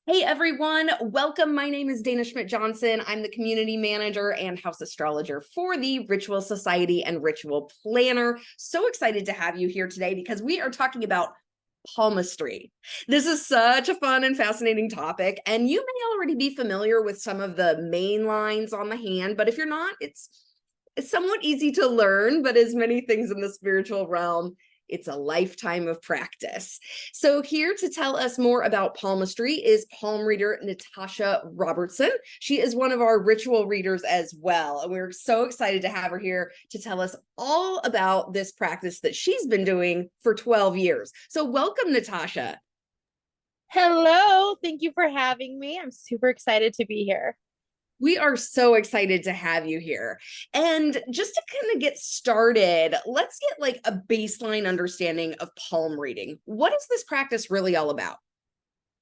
Hey everyone, welcome. My name is Dana Schmidt-Johnson. I'm the community manager and house astrologer for the Ritual Society and Ritual Planner. So excited to have you here today because we are talking about palmistry. This is such a fun and fascinating topic, and you may already be familiar with some of the main lines on the hand, but if you're not, it's somewhat easy to learn, but as many things in the spiritual realm, it's a lifetime of practice. So here to tell us more about palmistry is palm reader Natasha Robertson. She is one of our ritual readers as well. And we're so excited to have her here to tell us all about this practice that she's been doing for 12 years. So welcome, Natasha. Hello, thank you for having me. I'm super excited to be here. We are so excited to have you here. And just to kind of get started, let's get like a baseline understanding of palm reading. What is this practice really all about?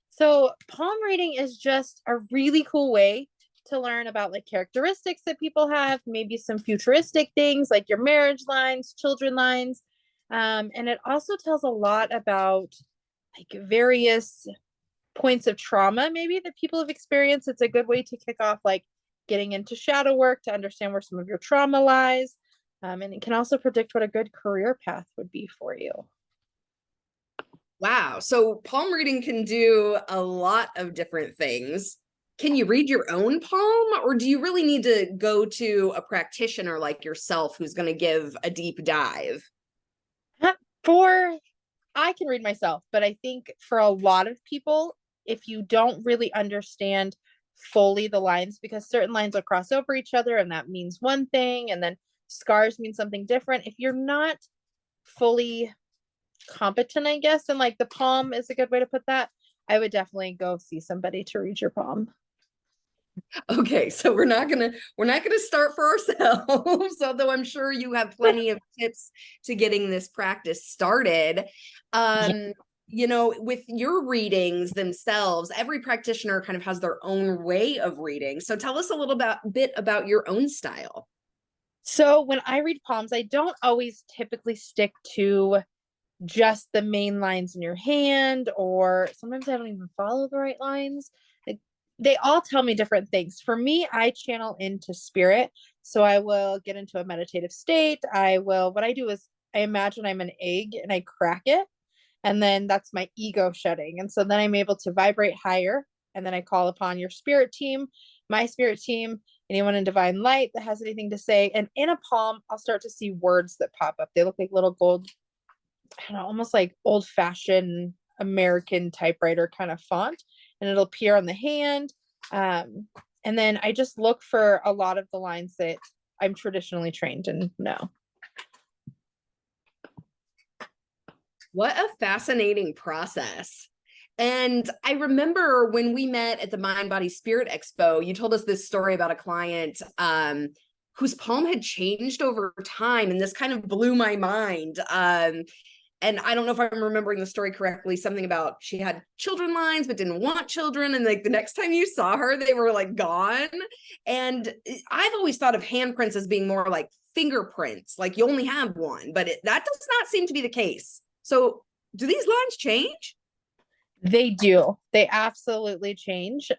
So, palm reading is just a really cool way to learn about like characteristics that people have, maybe some futuristic things like your marriage lines, children lines. And it also tells a lot about like various points of trauma, maybe that people have experienced. It's a good way to kick off like getting into shadow work to understand where some of your trauma lies. And it can also predict what a good career path would be for you. Wow. So palm reading can do a lot of different things. Can you read your own palm, or do you really need to go to a practitioner like yourself who's going to give a deep dive? For I can read myself, but I think for a lot of people, if you don't really understand fully the lines, because certain lines will cross over each other and that means one thing, and then scars mean something different. If you're not fully competent, I guess, and like the palm is a good way to put that, I would definitely go see somebody to read your palm. Okay, so we're not gonna start for ourselves, although I'm sure you have plenty of tips to getting this practice started. Yeah. With your readings themselves, every practitioner kind of has their own way of reading. So tell us a little bit about your own style. So when I read palms, I don't always typically stick to just the main lines in your hand, or sometimes I don't even follow the right lines. Like, they all tell me different things. For me, I channel into spirit. So I will get into a meditative state. What I do is I imagine I'm an egg and I crack it. And then that's my ego shedding. And so then I'm able to vibrate higher. And then I call upon your spirit team, my spirit team, anyone in divine light that has anything to say. And in a palm, I'll start to see words that pop up. They look like little gold, I don't know, almost like old fashioned American typewriter kind of font, and it'll appear on the hand. Um, and then I just look for a lot of the lines that I'm traditionally trained and know. What a fascinating process. And I remember when we met at the Mind Body Spirit Expo, you told us this story about a client whose palm had changed over time, and this kind of blew my mind. And I don't know if I'm remembering the story correctly, something about she had children lines but didn't want children, and like the next time you saw her they were like gone. And I've always thought of handprints as being more like fingerprints, like you only have one, but that does not seem to be the case. So do these lines change? They do. They absolutely change.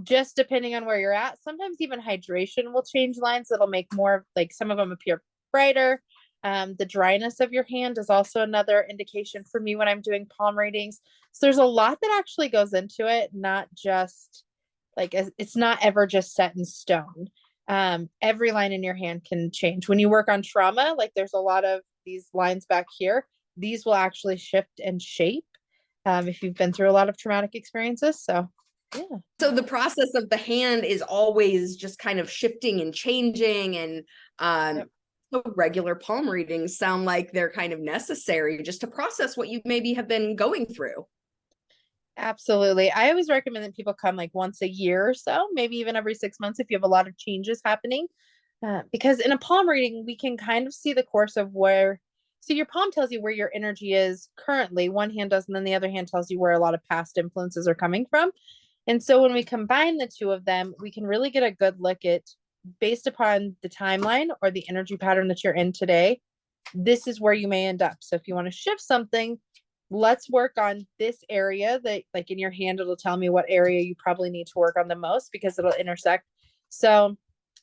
Just depending on where you're at. Sometimes even hydration will change lines that'll make more, like some of them appear brighter. The dryness of your hand is also another indication for me when I'm doing palm readings. So there's a lot that actually goes into it, not just like it's not ever just set in stone. Every line in your hand can change. When you work on trauma, like there's a lot of these lines back here, these will actually shift and shape if you've been through a lot of traumatic experiences. So, yeah. So the process of the hand is always just kind of shifting and changing, and Yep. so regular palm readings sound like they're kind of necessary just to process what you maybe have been going through. Absolutely. I always recommend that people come like once a year or so, maybe even every 6 months if you have a lot of changes happening. Because in a palm reading, we can kind of see the course of where, so your palm tells you where your energy is currently, one hand does, and then the other hand tells you where a lot of past influences are coming from. And so when we combine the two of them, we can really get a good look at, based upon the timeline or the energy pattern that you're in today, this is where you may end up. So if you want to shift something, let's work on this area that, like, in your hand, it'll tell me what area you probably need to work on the most because it'll intersect. So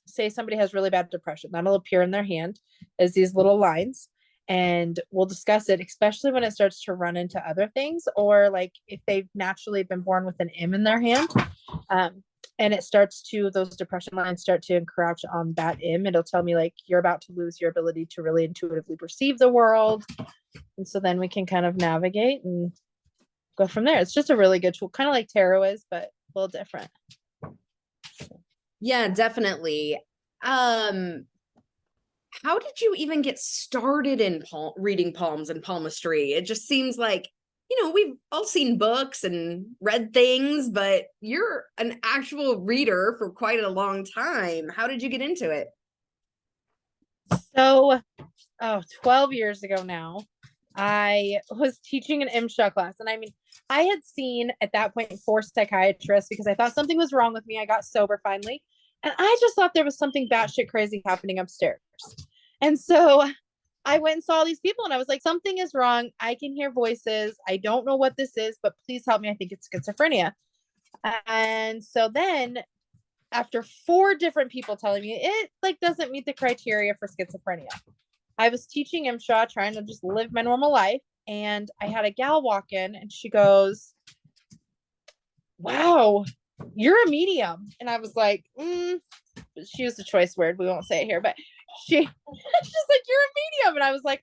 say somebody has really bad depression, that'll appear in their hand as these little lines. And we'll discuss it, especially when it starts to run into other things, or like if they've naturally been born with an M in their hand. And it starts to, those depression lines start to encroach on that M. It'll tell me like, you're about to lose your ability to really intuitively perceive the world. And so then we can kind of navigate and go from there. It's just a really good tool, kind of like tarot is, but a little different. Yeah, definitely. How did you even get started in reading palms and palmistry? It just seems like, we've all seen books and read things, but you're an actual reader for quite a long time. How did you get into it? So, 12 years ago now, I was teaching an MSHA class. And I mean, I had seen at that point 4 psychiatrists because I thought something was wrong with me. I got sober finally. And I just thought there was something batshit crazy happening upstairs. And so I went and saw these people and I was like, something is wrong. I can hear voices. I don't know what this is, but please help me. I think it's schizophrenia. And so then after 4 different people telling me it like doesn't meet the criteria for schizophrenia, I was teaching MSHA, trying to just live my normal life. And I had a gal walk in and she goes, wow, you're a medium. And I was like, she used a choice word. We won't say it here, but she's like, you're a medium. And I was like,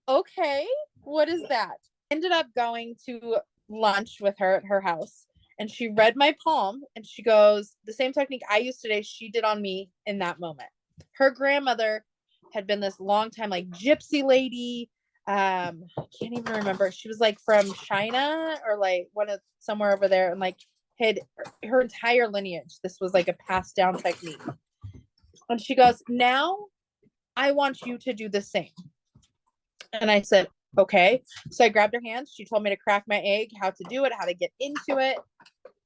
okay, what is that? Ended up going to lunch with her at her house. And she read my palm and she goes, the same technique I used today, she did on me in that moment. Her grandmother had been this long time like gypsy lady. I can't even remember. She was like from China or like somewhere over there, and like had her entire lineage. This was like a passed down technique. And she goes, now I want you to do the same. And I said, okay. So I grabbed her hand. She told me to crack my egg, how to do it, how to get into it.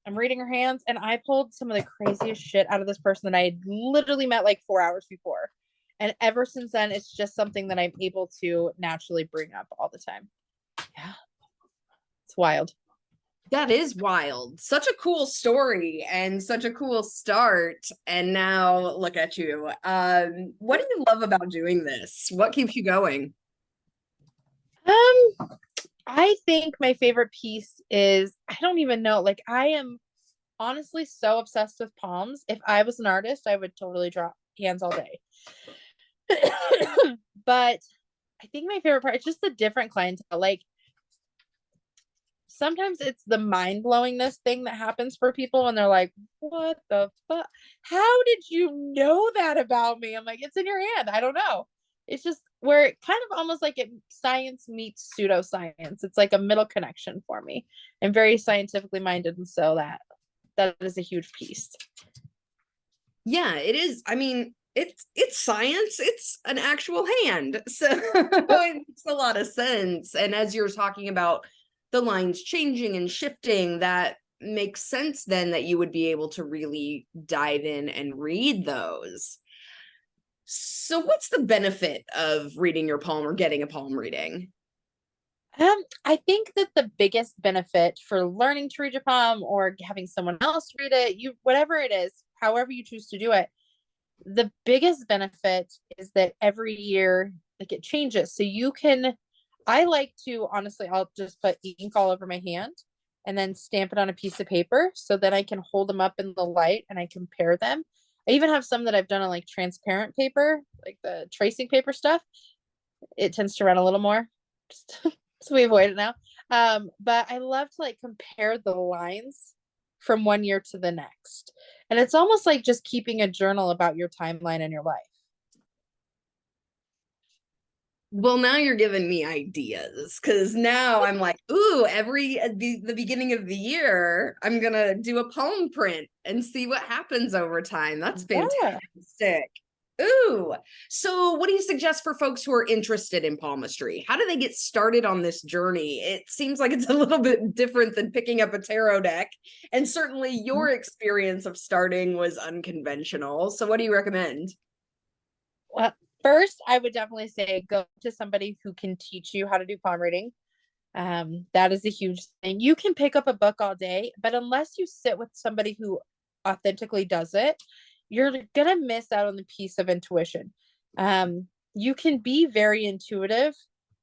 I'm reading her hands, and I pulled some of the craziest shit out of this person that I had literally met like 4 hours before. And ever since then, it's just something that I'm able to naturally bring up all the time. Yeah. It's wild. That is wild. Such a cool story and such a cool start. And now look at you. What do you love about doing this? What keeps you going? I think my favorite piece is, I don't even know, like I am honestly so obsessed with palms. If I was an artist, I would totally draw hands all day. But I think my favorite part is just the different clientele. Like sometimes it's the mind-blowingness thing that happens for people when they're like, what the fuck? How did you know that about me? I'm like, it's in your hand. I don't know. It's just where it kind of almost like science meets pseudoscience. It's like a middle connection for me. I'm very scientifically minded, and so that is a huge piece. Yeah, it is. I mean, it's science. It's an actual hand. So it makes a lot of sense. And as you're talking about the lines changing and shifting, that makes sense then that you would be able to really dive in and read those. So what's the benefit of reading your palm or getting a palm reading? I think that the biggest benefit for learning to read your palm or having someone else read it, whatever it is, however you choose to do it, the biggest benefit is that every year like it changes. So I like to, honestly, I'll just put ink all over my hand and then stamp it on a piece of paper so that I can hold them up in the light and I compare them. I even have some that I've done on like transparent paper, like the tracing paper stuff. It tends to run a little more, just so we avoid it now. But I love to like compare the lines from one year to the next. And it's almost like just keeping a journal about your timeline in your life. Well, now you're giving me ideas because now I'm like, ooh, the beginning of the year, I'm gonna do a palm print and see what happens over time. That's fantastic. Yeah. Ooh, so what do you suggest for folks who are interested in palmistry? How do they get started on this journey? It seems like it's a little bit different than picking up a tarot deck, and certainly your experience of starting was unconventional. So what do you recommend? Well, first, I would definitely say go to somebody who can teach you how to do palm reading. That is a huge thing. You can pick up a book all day, but unless you sit with somebody who authentically does it, you're gonna miss out on the piece of intuition. You can be very intuitive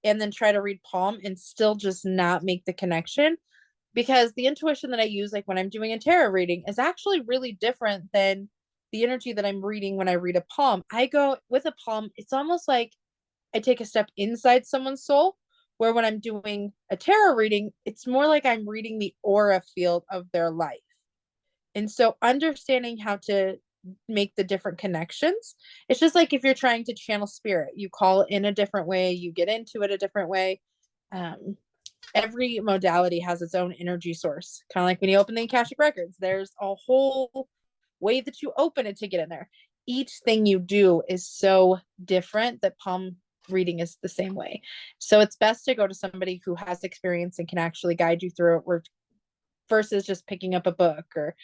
and then try to read palm and still just not make the connection, because the intuition that I use, like when I'm doing a tarot reading, is actually really different than the energy that I'm reading when I read a palm. I go with a palm, it's almost like I take a step inside someone's soul, where when I'm doing a tarot reading, it's more like I'm reading the aura field of their life. And so understanding how to make the different connections, it's just like if you're trying to channel spirit, you call it in a different way, you get into it a different way. Every modality has its own energy source. Kind of like when you open the Akashic records, there's a whole way that you open it to get in there. Each thing you do is so different that palm reading is the same way. So it's best to go to somebody who has experience and can actually guide you through it, versus just picking up a book. Or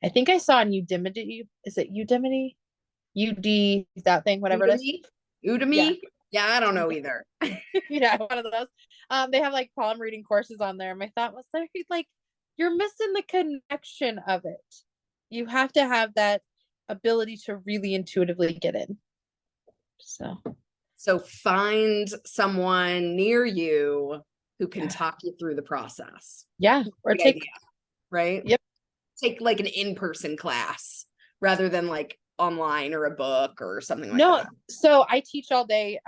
I think I saw on Udemy, is it Udemy? UD, that thing, whatever it is. Udemy? Yeah, I don't know either. Yeah, one of those. They have like palm reading courses on there. My thought was like, you're missing the connection of it. You have to have that ability to really intuitively get in. So find someone near you who can talk you through the process. Yeah. Or take idea, right? Yep. Take like an in-person class rather than like online or a book or something like that. So I teach all day.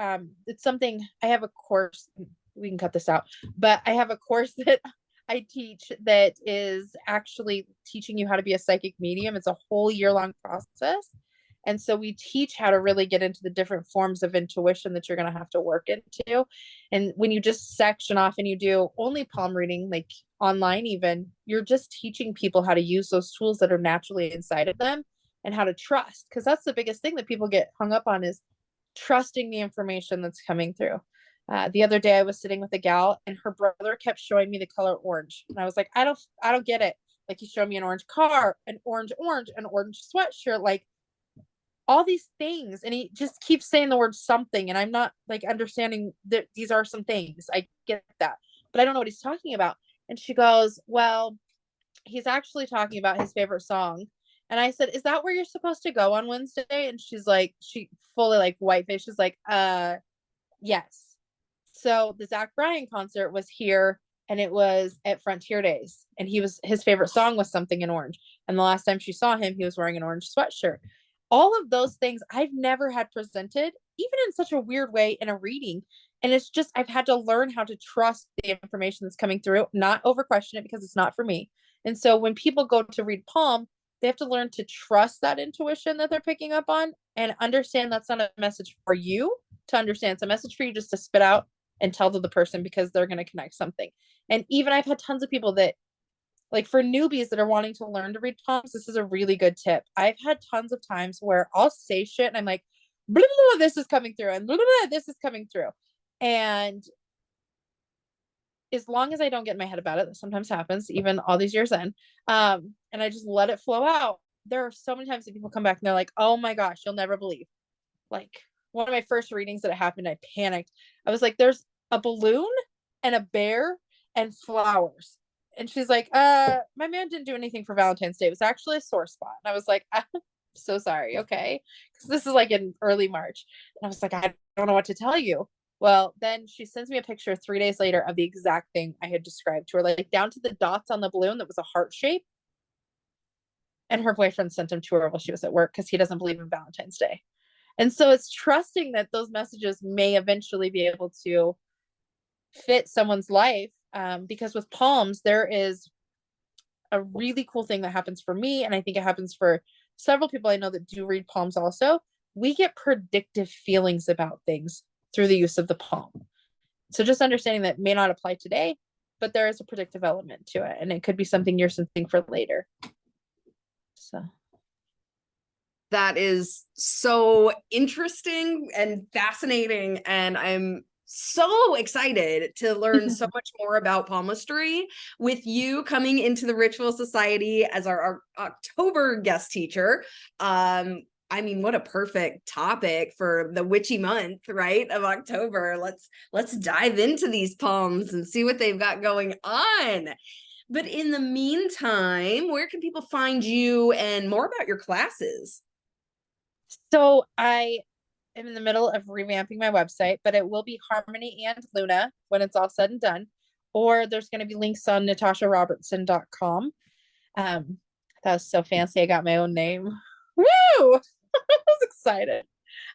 It's something, I have a course, we can cut this out, but I have a course that I teach that is actually teaching you how to be a psychic medium. It's a whole year-long process. And so we teach how to really get into the different forms of intuition that you're going to have to work into. And when you just section off and you do only palm reading, like online even, you're just teaching people how to use those tools that are naturally inside of them and how to trust. Because that's the biggest thing that people get hung up on, is trusting the information that's coming through. The other day I was sitting with a gal and her brother kept showing me the color orange. And I was like, I don't get it. Like, he showed me an orange car, an orange, an orange sweatshirt, like all these things. And he just keeps saying the word something. And I'm not like understanding that these are some things. I get that, but I don't know what he's talking about. And she goes, well, he's actually talking about his favorite song. And I said, is that where you're supposed to go on Wednesday? And she's like, she fully like white face. She's like, yes. So the Zach Bryan concert was here, and it was at Frontier Days, and his favorite song was Something in Orange. And the last time she saw him, he was wearing an orange sweatshirt. All of those things I've never had presented, even in such a weird way, in a reading. And it's just, I've had to learn how to trust the information that's coming through, not over question it, because it's not for me. And so when people go to read palm, they have to learn to trust that intuition that they're picking up on, and understand that's not a message for you to understand. It's a message for you just to spit out and tell to the person, because they're going to connect something. And even I've had tons of people that, like, for newbies that are wanting to learn to read palms, this is a really good tip. I've had tons of times where I'll say shit and I'm like, blah, blah, blah, this is coming through, and blah, blah, blah, this is coming through. And as long as I don't get in my head about it, that sometimes happens, even all these years in, and I just let it flow out. There are so many times that people come back and they're like, oh my gosh, you'll never believe. Like, one of my first readings that it happened, I panicked. I was like, there's a balloon and a bear and flowers. And she's like, my man didn't do anything for Valentine's Day. It was actually a sore spot. And I was like, I'm so sorry. Okay. Because this is like in early March. And I was like, I don't know what to tell you. Well, then she sends me a picture 3 days later of the exact thing I had described to her, like down to the dots on the balloon that was a heart shape. And her boyfriend sent them to her while she was at work, because he doesn't believe in Valentine's Day. And so it's trusting that those messages may eventually be able to fit someone's life. Because with palms, there is a really cool thing that happens for me. And I think it happens for several people I know that do read palms also. We get predictive feelings about things through the use of the palm. So just understanding that may not apply today, but there is a predictive element to it. And it could be something you're sensing for later. So that is so interesting and fascinating. And I'm so excited to learn so much more about palmistry with you coming into the Ritual Society as our October guest teacher. I mean, what a perfect topic for the witchy month, right? Of October. Let's dive into these palms and see what they've got going on. But in the meantime, where can people find you and more about your classes? So I am in the middle of revamping my website, but it will be Harmony and Luna when it's all said and done. Or there's going to be links on natasharobertson.com. That was so fancy. I got my own name. Woo! I was excited.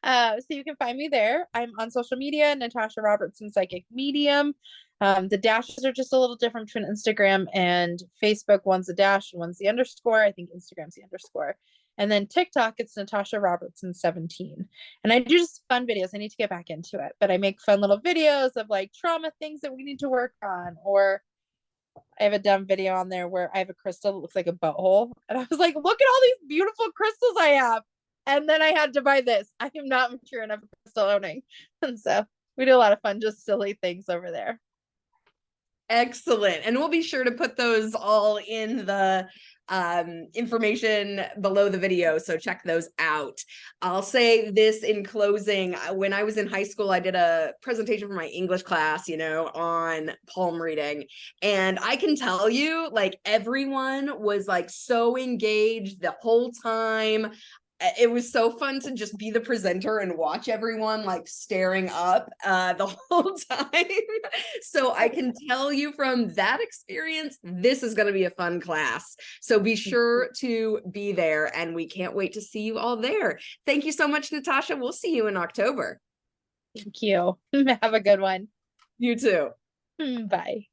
So you can find me there. I'm on social media, Natasha Robertson Psychic Medium. The dashes are just a little different between Instagram and Facebook. One's a dash and one's the underscore. I think Instagram's the underscore. And then TikTok, it's Natasha Robertson 17. And I do just fun videos. I need to get back into it, but I make fun little videos of like trauma things that we need to work on. Or I have a dumb video on there where I have a crystal that looks like a butthole. And I was like, look at all these beautiful crystals I have. And then I had to buy this. I am not mature enough for crystal owning. And so we do a lot of fun, just silly things over there. Excellent. And we'll be sure to put those all in the information below the video, so check those out. I'll say this in closing. When I was in high school, I did a presentation for my English class, on palm reading, and I can tell you, like, everyone was like so engaged the whole time. It was so fun to just be the presenter and watch everyone like staring up the whole time. So I can tell you from that experience, this is going to be a fun class. So be sure to be there, and we can't wait to see you all there. Thank you so much, Natasha. We'll see you in October. Thank you. Have a good one. You too. Bye.